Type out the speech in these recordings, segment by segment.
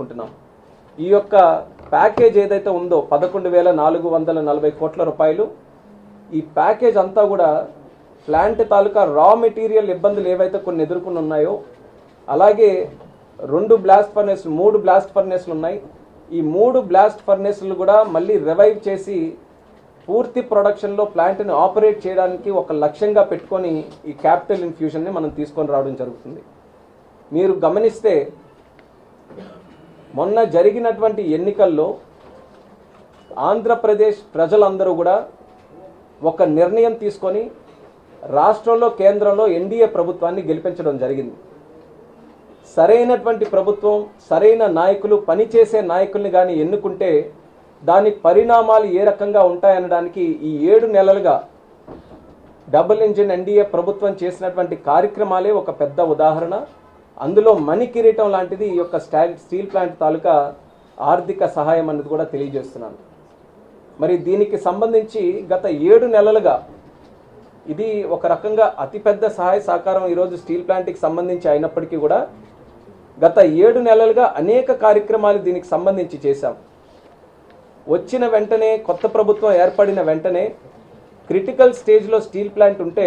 అనుకుంటున్నాం. ఈ యొక్క ప్యాకేజ్ ఏదైతే ఉందో 11,440 కోట్ల రూపాయలు, ఈ ప్యాకేజ్ అంతా కూడా ప్లాంట్ తాలూకా రా మెటీరియల్ ఇబ్బందులు ఏవైతే కొన్ని ఎదుర్కొని ఉన్నాయో, అలాగే 3 బ్లాస్ట్ ఫర్నేస్లు ఉన్నాయి. ఈ 3 బ్లాస్ట్ ఫర్నేస్లు కూడా మళ్ళీ రివైవ్ చేసి పూర్తి ప్రొడక్షన్లో ప్లాంట్ని ఆపరేట్ చేయడానికి ఒక లక్ష్యంగా పెట్టుకొని ఈ క్యాపిటల్ ఇన్ఫ్యూషన్ని మనం తీసుకొని రావడం జరుగుతుంది. మీరు గమనిస్తే మొన్న జరిగినటువంటి ఎన్నికల్లో ఆంధ్రప్రదేశ్ ప్రజలందరూ కూడా ఒక నిర్ణయం తీసుకొని రాష్ట్రంలో కేంద్రంలో ఎన్డీఏ ప్రభుత్వాన్ని గెలిపించడం జరిగింది. సరైనటువంటి ప్రభుత్వం, సరైన నాయకులు, పనిచేసే నాయకుల్ని కానీ ఎన్నుకుంటే దాని పరిణామాలు ఏ రకంగా ఉంటాయనడానికి ఈ 7 నెలలుగా డబుల్ ఇంజిన్ ఎన్డీఏ ప్రభుత్వం చేసినటువంటి కార్యక్రమాలే ఒక పెద్ద ఉదాహరణ. అందులో మణి కిరీటం లాంటిది ఈ యొక్క స్టీల్ ప్లాంట్ తాలూకా ఆర్థిక సహాయం అనేది కూడా తెలియజేస్తున్నాను. మరి దీనికి సంబంధించి గత 7 నెలలుగా ఇది ఒక రకంగా అతిపెద్ద సహాయ సహకారం ఈరోజు స్టీల్ ప్లాంట్కి సంబంధించి అయినప్పటికీ కూడా గత 7 నెలలుగా అనేక కార్యక్రమాలు దీనికి సంబంధించి చేశాం. వచ్చిన వెంటనే, కొత్త ప్రభుత్వం ఏర్పడిన వెంటనే క్రిటికల్ స్టేజ్లో స్టీల్ ప్లాంట్ ఉంటే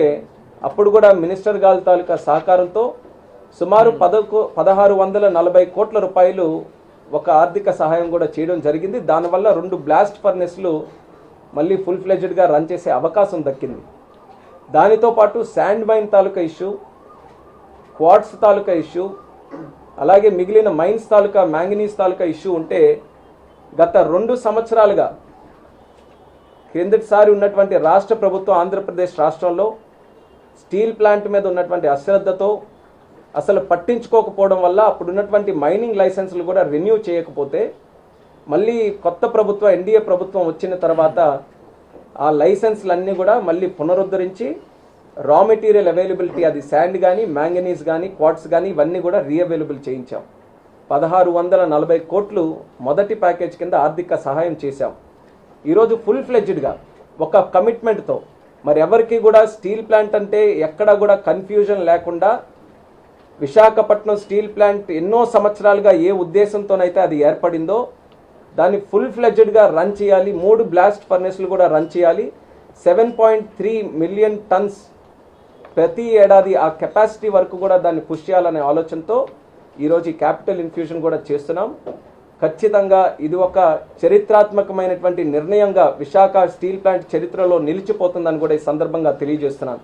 అప్పుడు కూడా మినిస్టర్ గారి తాలూకా సహకారంతో సుమారు 1,640 కోట్ల రూపాయలు ఒక ఆర్థిక సహాయం కూడా చేయడం జరిగింది. దానివల్ల 2 బ్లాస్ట్ ఫర్నెస్లు మళ్ళీ ఫుల్ ఫ్లెడ్జ్డ్గా రన్ చేసే అవకాశం దక్కింది. దానితో పాటు శాండ్ మైన్ తాలూకా ఇష్యూ, క్వార్ట్స్ తాలూకా ఇష్యూ, అలాగే మిగిలిన మైన్స్ తాలూకా మ్యాంగనీస్ తాలూకా ఇష్యూ ఉంటే గత 2 సంవత్సరాలుగా కిందటిసారి ఉన్నటువంటి రాష్ట్ర ప్రభుత్వం ఆంధ్రప్రదేశ్ రాష్ట్రంలో స్టీల్ ప్లాంట్ మీద ఉన్నటువంటి అశ్రద్ధతో అసలు పట్టించుకోకపోవడం వల్ల అప్పుడున్నటువంటి మైనింగ్ లైసెన్సులు కూడా రెన్యూ చేయకపోతే మళ్ళీ కొత్త ప్రభుత్వం ఎన్డీఏ ప్రభుత్వం వచ్చిన తర్వాత ఆ లైసెన్స్లన్నీ కూడా మళ్ళీ పునరుద్ధరించి రా మెటీరియల్ అవైలబిలిటీ, అది శాండ్ కానీ, మ్యాంగనీస్ కానీ, క్వార్ట్స్ కానీ ఇవన్నీ కూడా రీఅవైలబుల్ చేయించాం. 1,640 కోట్లు మొదటి ప్యాకేజ్ కింద ఆర్థిక సహాయం చేశాం. ఈరోజు ఫుల్ ఫ్లెడ్జ్డ్గా ఒక కమిట్మెంట్తో మరి ఎవరికి కూడా స్టీల్ ప్లాంట్ అంటే ఎక్కడ కూడా కన్ఫ్యూజన్ లేకుండా విశాఖపట్నం స్టీల్ ప్లాంట్ ఎన్నో సంవత్సరాలుగా ఏ ఉద్దేశంతోనైతే అది ఏర్పడిందో దాన్ని ఫుల్ ఫ్లెడ్జ్డ్గా రన్ చేయాలి. 3 బ్లాస్ట్ ఫర్నెస్లు కూడా రన్ చేయాలి. 7.3 మిలియన్ టన్స్ ప్రతి ఏడాది ఆ కెపాసిటీ వరకు కూడా దాన్ని పుష్ చేయాలనే ఆలోచనతో ఈరోజు ఈ క్యాపిటల్ ఇన్ఫ్యూషన్ కూడా చేస్తున్నాం. ఖచ్చితంగా ఇది ఒక చరిత్రాత్మకమైనటువంటి నిర్ణయంగా విశాఖ స్టీల్ ప్లాంట్ చరిత్రలో నిలిచిపోతుందని కూడా ఈ సందర్భంగా తెలియజేస్తున్నాను.